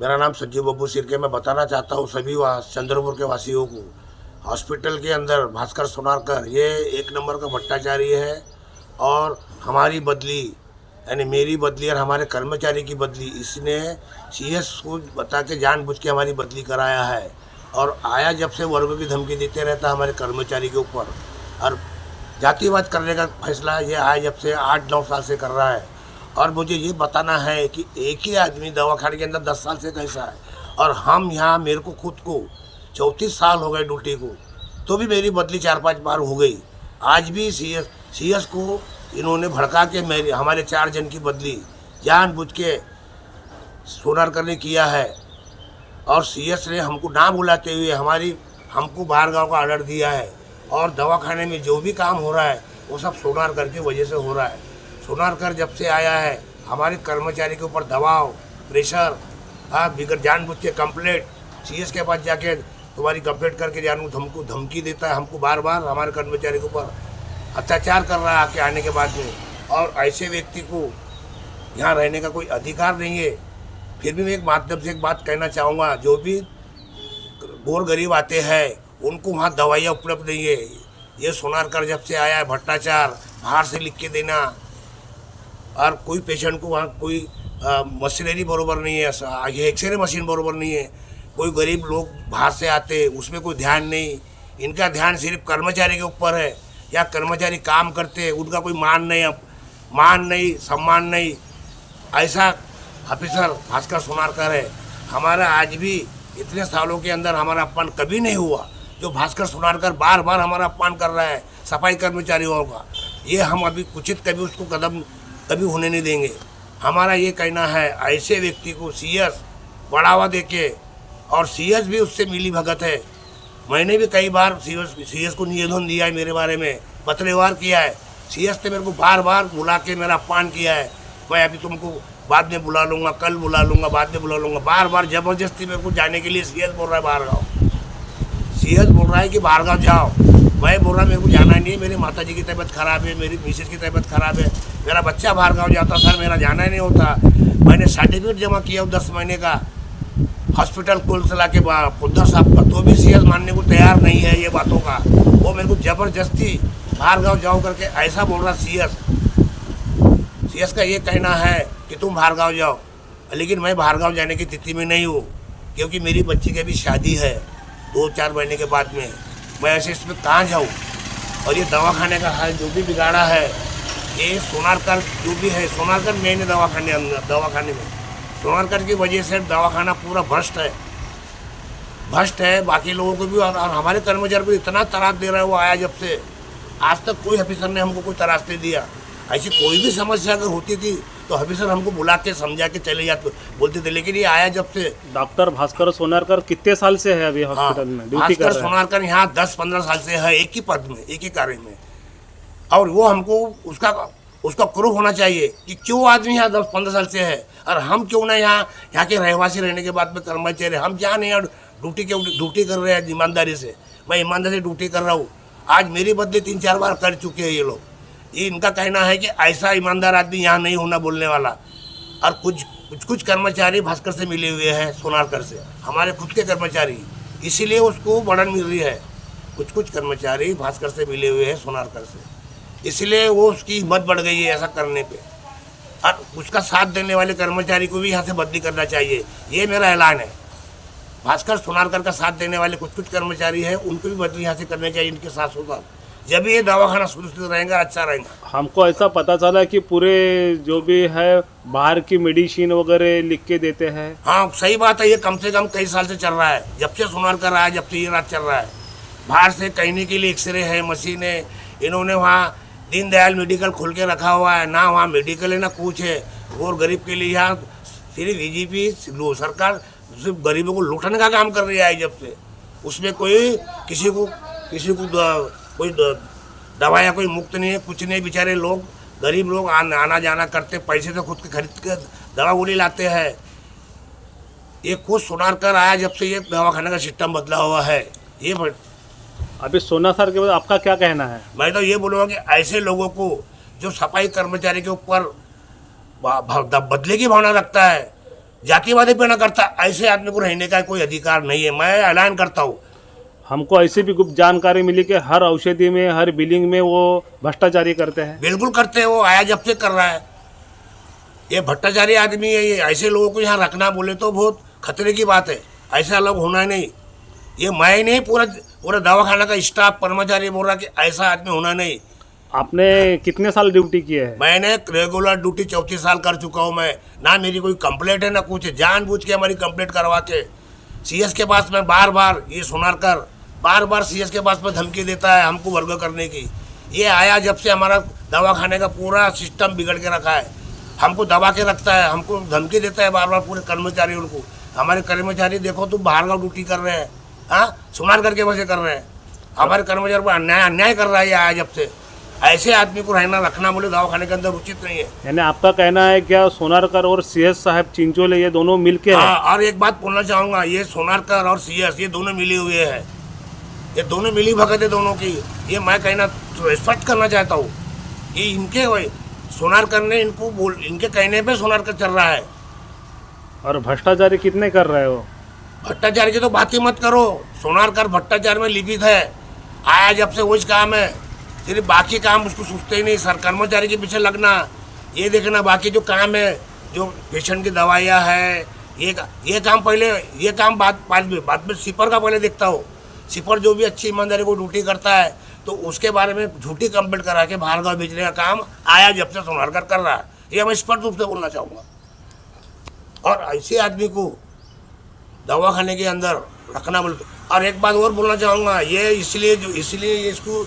मेरा नाम संजीव बब्बू सिरके। मैं बताना चाहता हूँ सभी चंद्रपुर के वासियों को, हॉस्पिटल के अंदर भास्कर सोनारकर ये एक नंबर का भ्रष्टाचारी है। और हमारी बदली यानी मेरी बदली और हमारे कर्मचारी की बदली इसने सीएस को बता के जानबूझ के हमारी बदली कराया है। और आया जब से वर्गों की धमकी देते रहता हमारे कर्मचारी के ऊपर, और जातिवाद करने का फैसला ये आया जब से 8-9 साल से कर रहा है। और मुझे ये बताना है कि एक ही आदमी दवाखाने के अंदर 10 साल से कैसा है, और हम यहाँ मेरे को खुद को 34 साल हो गए ड्यूटी को, तो भी मेरी बदली 4-5 बार हो गई। आज भी सीएस को इन्होंने भड़का के मेरी हमारे 4 जन की बदली जानबूझ के सोनारकर ने किया है। और सीएस ने हमको ना बुलाते हुए हमको बाहर गाँव का ऑर्डर दिया है। और दवाखाने में जो भी काम हो रहा है वो सब सोनारकर की वजह से हो रहा है। सोनारकर जब से आया है हमारे कर्मचारी के ऊपर दबाव, प्रेशर, बिगड़ जानबूझ के कंप्लेंट, सीएस के पास जाके तुम्हारी कंप्लेंट करके जानू हमको धमकी देता है। हमको बार बार हमारे कर्मचारी के ऊपर अत्याचार कर रहा है आके आने के बाद में। और ऐसे व्यक्ति को यहाँ रहने का कोई अधिकार नहीं है। फिर भी मैं एक माध्यम से एक बात कहना चाहूँगा, जो भी गोर गरीब आते हैं उनको वहाँ दवाइयाँ उपलब्ध नहीं है। ये सोनारकर जब से आया है भ्रष्टाचार, बाहर से लिख के देना, और कोई पेशेंट को वहाँ कोई मशीनरी बरोबर नहीं है, ये एक्सरे मशीन बरोबर नहीं है। कोई गरीब लोग बाहर से आते उसमें कोई ध्यान नहीं, इनका ध्यान सिर्फ कर्मचारी के ऊपर है। या कर्मचारी काम करते उनका कोई मान नहीं, सम्मान नहीं। ऐसा ऑफिसर भास्कर सोनारकर है। हमारा आज भी इतने सालों के अंदर हमारा अपमान कभी नहीं हुआ जो भास्कर सोनारकर बार बार हमारा अपमान कर रहा है सफाई कर्मचारियों का। ये हम अभी कुचित कभी उसको कदम कभी होने नहीं देंगे। हमारा ये कहना है ऐसे व्यक्ति को सीएस बढ़ावा देके, और सीएस भी उससे मिली भगत है। मैंने भी कई बार सीएस को निवेदन दिया है, मेरे बारे में पत्रव्यवहार किया है। सीएस ने मेरे को बार बार बुला के मेरा अपमान किया है। मैं अभी तुमको बाद में बुला लूँगा, कल बुला लूँगा, बाद में बुला लूँगा। बार बार ज़बरदस्ती मेरे को जाने के लिए सीएस बोल रहा है बाहर गाँव। सीएस बोल रहा है कि बाहर गाँव जाओ। मैं बोल रहा मेरे को जाना नहीं है, मेरी माता जी की तबीयत ख़राब है, मेरी मिसेज की तबीयत ख़राब है, मेरा बच्चा बाहर गाँव जाता सर, मेरा जाना नहीं होता। मैंने सर्टिफिकेट जमा किया 10 महीने का हॉस्पिटल कुलसला के पुद्दर साहब का, तो भी सीएस मानने को तैयार नहीं है ये बातों का। वो मेरे को ज़बरदस्ती बाहर गाँव जाओ करके ऐसा बोल रहा सीएस का ये कहना है कि तुम बाहर गाँव जाओ, लेकिन मैं बाहर गाँव जाने की स्थिति में नहीं हूँ, क्योंकि मेरी बच्ची की भी शादी है 2-4 महीने के बाद में। मैं ऐसे इसमें कहाँ जाऊँ। और ये दवाखाने का हाल जो भी बिगाड़ा है, ये सोनारकर जो भी है, सोनारकर मैंने दवाखाने में सोनारकर की वजह से दवाखाना पूरा भ्रष्ट है। बाकी लोगों को भी, और हमारे कर्मचारी को इतना तराश दे रहा है वो आया जब से, आज तक कोई ऑफिसर ने हमको कोई तराश नहीं दिया। ऐसी कोई भी समस्या अगर होती थी तो ऑफिसर हमको बुला के समझा के चले जाते बोलते थे, लेकिन ये आया जब से। डॉक्टर भास्कर सोनारकर कितने साल से है अभी हॉस्पिटल में ड्यूटी कर रहे हैं? सोनारकर यहाँ 10-15 साल से है, एक ही पद में, एक ही कार्य में। और वो हमको उसका प्रूफ होना चाहिए कि क्यों आदमी यहाँ 10-15 साल से है, और हम क्यों ना यहाँ के रहवासी रहने के बाद में कर्मचारी हम क्या नहीं ड्यूटी कर रहे हैं ईमानदारी से। मैं ईमानदारी से ड्यूटी कर रहा हूँ। आज मेरी बदली 3-4 बार कर चुके हैं ये लोग। ये इनका कहना है कि ऐसा ईमानदार आदमी यहाँ नहीं होना बोलने वाला। और कुछ कर्मचारी भास्कर से मिले हुए हैं, सोनारकर से, हमारे खुद के कर्मचारी, इसीलिए उसको बढ़न मिल रही है। कुछ कर्मचारी भास्कर से मिले हुए हैं सोनारकर से, इसलिए वो उसकी हिम्मत बढ़ गई है ऐसा करने पे। और उसका साथ देने वाले कर्मचारी को भी यहाँ से बदली करना चाहिए, ये मेरा ऐलान है। भास्कर सोनारकर का साथ देने वाले कुछ कर्मचारी हैं, उनको भी बदली यहाँ से करनी चाहिए इनके साथ होगा, जब ये दवाखाना सुरक्षित रहेगा, अच्छा रहेगा। हमको ऐसा पता चला कि पूरे जो भी है बाहर की मेडिसिन वगैरह लिख के देते हैं। हाँ सही बात है, ये कम से कम कई साल से चल रहा है, जब से सोनारकर आया, जब से ये रात चल रहा है। बाहर से कहने के लिए एक्सरे है, मशीन है। इन्होंने वहाँ दीनदयाल मेडिकल खोल के रखा हुआ है, ना वहाँ मेडिकल है ना कुछ है। और गरीब के लिए यहाँ सिर्फ बीजेपी सरकार सिर्फ गरीबों को लूटने का काम कर रही है जब से। उसमें कोई किसी को कोई दवाइयाँ कोई मुक्त नहीं है, कुछ नहीं। बेचारे लोग, गरीब लोग आना जाना करते, पैसे तो खुद के खरीद के दवा गोली लाते हैं। ये खुद सोनारकर आया जब से ये दवाखाने का सिस्टम बदला हुआ है। ये अभी सोनारकर के बाद आपका क्या कहना है? मैं तो ये बोलूँगा कि ऐसे लोगों को जो सफाई कर्मचारी के ऊपर बदले की भावना रखता है, जातिवादी पे ना करता, ऐसे आदमी को रहने का कोई अधिकार नहीं है। मैं ऐलान करता हूँ। हमको ऐसी भी गुप्त जानकारी मिली कि हर औषधि में, हर बिलिंग में वो भ्रष्टाचारी करते हैं। बिल्कुल करते हैं, वो आया जब से कर रहा है। ये भ्रष्टाचारी आदमी है। ये ऐसे लोगों को यहाँ रखना बोले तो बहुत खतरे की बात है। ऐसा लोग होना नहीं। ये मैं नहीं, पूरा पूरा दवाखाना का स्टाफ कर्मचारी बोल रहा कि ऐसा आदमी होना नहीं। आपने कितने साल ड्यूटी किए है? मैंने रेगुलर ड्यूटी 34 साल कर चुका हूँ मैं। ना मेरी कोई कंप्लेंट है ना कुछ है। जानबूझ के हमारी कंप्लेंट करवा के सीएस के पास में बार बार ये सुनारकर बार बार सीएस के पास में धमकी देता है हमको वर्ग करने की। ये आया जब से हमारा दवाखाने का पूरा सिस्टम बिगड़ के रखा है। हमको दबा के रखता है, हमको धमकी देता है बार बार पूरे कर्मचारी उनको। हमारे कर्मचारी देखो तुम बाहर का ड्यूटी कर रहे हैं, हाँ सुनारकर के वजह कर रहे हैं। हमारे कर्मचारी पर अन्याय कर रहा है ये आया जब से। ऐसे आदमी को रहना रखना बोले दवाखाने के अंदर उचित नहीं है। यानी आपका कहना है क्या सोनारकर और सीएस साहब चिंचोले ये दोनों मिलके हैं? हाँ, और एक बात बोलना चाहूँगा, ये सोनारकर और सीएस ये दोनों मिले हुए हैं। ये दोनों मिली भगत है दोनों की। ये मैं कहना स्पष्ट करना चाहता हूँ। ये इनके सोनारकर ने इनके कहने पे सोनारकर चल रहा है। और भ्रष्टाचारी कितने कर रहे हो? भ्रष्टाचार की तो बात ही मत करो। सोनारकर भ्रष्टाचार में लिपित है। आया जब से वही काम है। सिर्फ बाकी काम उसको सोचते ही नहीं। सर कर्मचारी के पीछे लगना, ये देखना बाकी जो काम है, जो पेशेंट की दवाइयाँ है, ये काम पहले, ये काम बाद में सिपर का पहले देखता हो। सिपर जो भी अच्छी ईमानदारी को ड्यूटी करता है तो उसके बारे में झूठी कंप्लेंट करा के बाहर गाँव भेजने का काम आया जब से सोनारकर कर रहा है। ये मैं स्पष्ट रूप से बोलना चाहूँगा। और ऐसे आदमी को दवाखाने के अंदर रखना बोलते। और एक बात और बोलना चाहूँगा, ये इसलिए इसको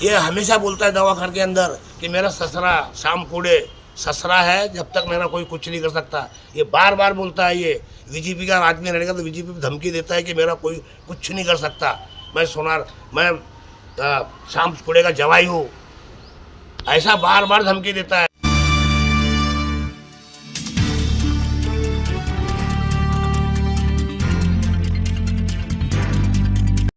ये हमेशा बोलता है दवाखाने के अंदर कि मेरा ससुरा शाम कूड़े ससुरा है, जब तक मेरा कोई कुछ नहीं कर सकता। ये बार बार बोलता है। ये बीजेपी का आदमी रहने का तो बीजेपी पे धमकी देता है कि मेरा कोई कुछ नहीं कर सकता। मैं शाम कूड़े का जवाई हूँ, ऐसा बार बार धमकी देता है।